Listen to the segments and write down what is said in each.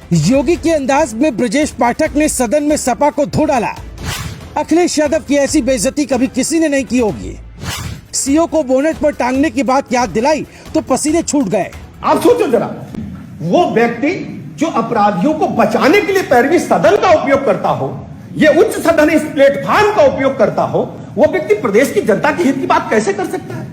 योगी के अंदाज में ब्रजेश पाठक ने सदन में सपा को धो डाला। अखिलेश यादव की ऐसी बेइज्जती कभी किसी ने नहीं की होगी। सीओ को बोनेट पर टांगने की बात याद दिलाई तो पसीने छूट गए। आप सोचो जरा, वो व्यक्ति जो अपराधियों को बचाने के लिए पैरवी सदन का उपयोग करता हो, ये उच्च सदन इस प्लेटफॉर्म का उपयोग करता हो, वो व्यक्ति प्रदेश की जनता के हित की बात कैसे कर सकता है?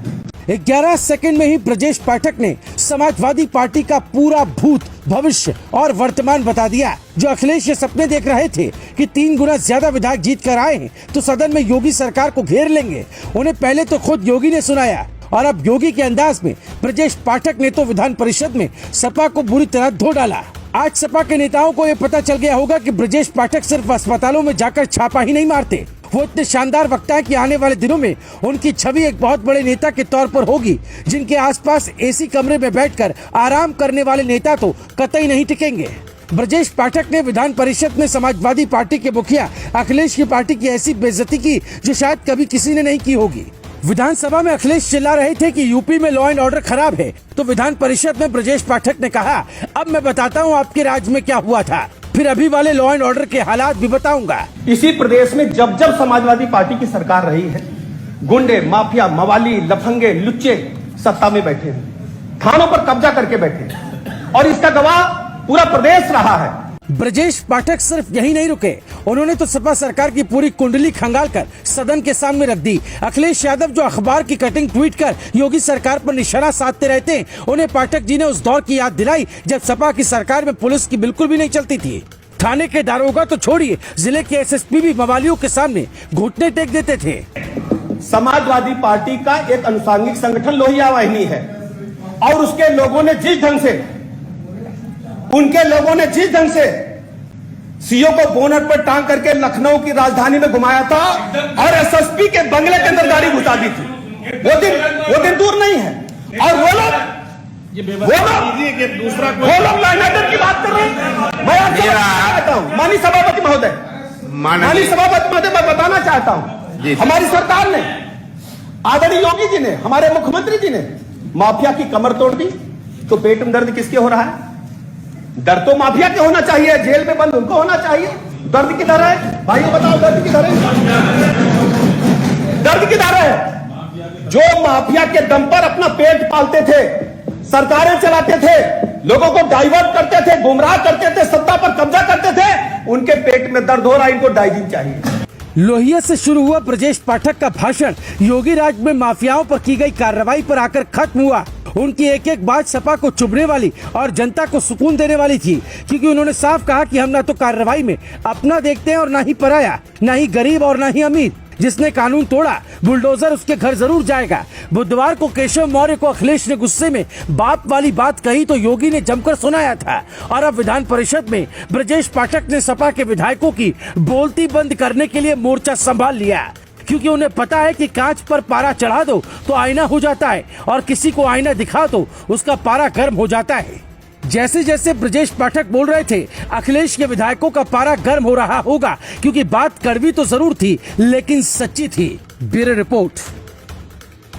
11 सेकंड में ही ब्रजेश पाठक ने समाजवादी पार्टी का पूरा भूत, भविष्य और वर्तमान बता दिया। जो अखिलेश ये सपने देख रहे थे कि 3 गुना ज्यादा विधायक जीत कर आए हैं तो सदन में योगी सरकार को घेर लेंगे, उन्हें पहले तो खुद योगी ने सुनाया और अब योगी के अंदाज में ब्रजेश पाठक ने तो विधान परिषद में सपा को बुरी तरह धो डाला। आज सपा के नेताओं को ये पता चल गया होगा कि ब्रजेश पाठक सिर्फ अस्पतालों में जाकर छापा ही नहीं मारते, वो इतने शानदार वक्ता है कि आने वाले दिनों में उनकी छवि एक बहुत बड़े नेता के तौर पर होगी, जिनके आसपास एसी कमरे में बैठकर आराम करने वाले नेता तो कतई नहीं टिकेंगे। ब्रजेश पाठक ने विधान परिषद में समाजवादी पार्टी के मुखिया अखिलेश की पार्टी की ऐसी बेइज्जती की जो शायद कभी किसी ने नहीं की होगी। विधानसभा में अखिलेश चिल्ला रहे थे कि यूपी में लॉ एंड ऑर्डर खराब है, तो विधान परिषद में ब्रजेश पाठक ने कहा, अब मैं बताता हूँ आपके राज्य में क्या हुआ था, फिर अभी वाले लॉ एंड ऑर्डर के हालात भी बताऊंगा। इसी प्रदेश में जब जब समाजवादी पार्टी की सरकार रही है, गुंडे, माफिया, मवाली, लफंगे, लुच्चे सत्ता में बैठे हैं, थानों पर कब्जा करके बैठे हैं और इसका गवाह पूरा प्रदेश रहा है। ब्रजेश पाठक सिर्फ यही नहीं रुके, उन्होंने तो सपा सरकार की पूरी कुंडली खंगाल कर सदन के सामने रख दी। अखिलेश यादव जो अखबार की कटिंग ट्वीट कर योगी सरकार पर निशाना साधते रहते हैं, उन्हें पाठक जी ने उस दौर की याद दिलाई जब सपा की सरकार में पुलिस की बिल्कुल भी नहीं चलती थी। थाने के दारोगा तो छोड़िए, जिले के एसएसपी भी मवालियों के सामने घुटने टेक देते थे। समाजवादी पार्टी का एक अनुसांगिक संगठन लोहिया वाहिनी है और उसके लोगों ने जिस ढंग से सीओ को बोनट पर टांग करके लखनऊ की राजधानी में घुमाया था और एसएसपी के बंगले के अंदर गाड़ी घुसा दी थी, वो दिन दूर नहीं है। और वो लोग लाइन ऑर्डर की बात कर रहे हैं। मैं आपसे चाहता हूँ माननीय सभापति महोदय, मैं बताना चाहता हूँ, हमारी सरकार ने, आदरणीय योगी जी ने, हमारे मुख्यमंत्री जी ने माफिया की कमर तोड़ दी, तो पेट में दर्द किसके हो रहा है? डर तो माफिया के होना चाहिए, जेल में बंद उनको होना चाहिए। दर्द किधर है भाइयों, बताओ दर्द किधर है? दर्द किधर है? जो माफिया के दम पर अपना पेट पालते थे, सरकारें चलाते थे, लोगों को डाइवर्ट करते थे, गुमराह करते थे, सत्ता पर कब्जा करते थे, उनके पेट में दर्द हो रहा है, इनको डाइजिन चाहिए। लोहिया से शुरू हुआ ब्रजेश पाठक का भाषण योगी राज में माफियाओं पर की गई कार्रवाई पर आकर खत्म हुआ। उनकी एक एक बात सपा को चुभने वाली और जनता को सुकून देने वाली थी, क्योंकि उन्होंने साफ कहा कि हम ना तो कार्रवाई में अपना देखते हैं और ना ही पराया, ना ही गरीब और ना ही अमीर। जिसने कानून तोड़ा बुलडोजर उसके घर जरूर जाएगा। बुधवार को केशव मौर्य को अखिलेश ने गुस्से में बाप वाली बात कही तो योगी ने जमकर सुनाया था और अब विधान परिषद में ब्रजेश पाठक ने सपा के विधायकों की बोलती बंद करने के लिए मोर्चा संभाल लिया, क्योंकि उन्हें पता है कि कांच पर पारा चढ़ा दो तो आईना हो जाता है और किसी को आईना दिखा दो उसका पारा गर्म हो जाता है। जैसे जैसे ब्रजेश पाठक बोल रहे थे, अखिलेश के विधायकों का पारा गर्म हो रहा होगा, क्योंकि बात कड़वी तो जरूर थी लेकिन सच्ची थी। Bureau report.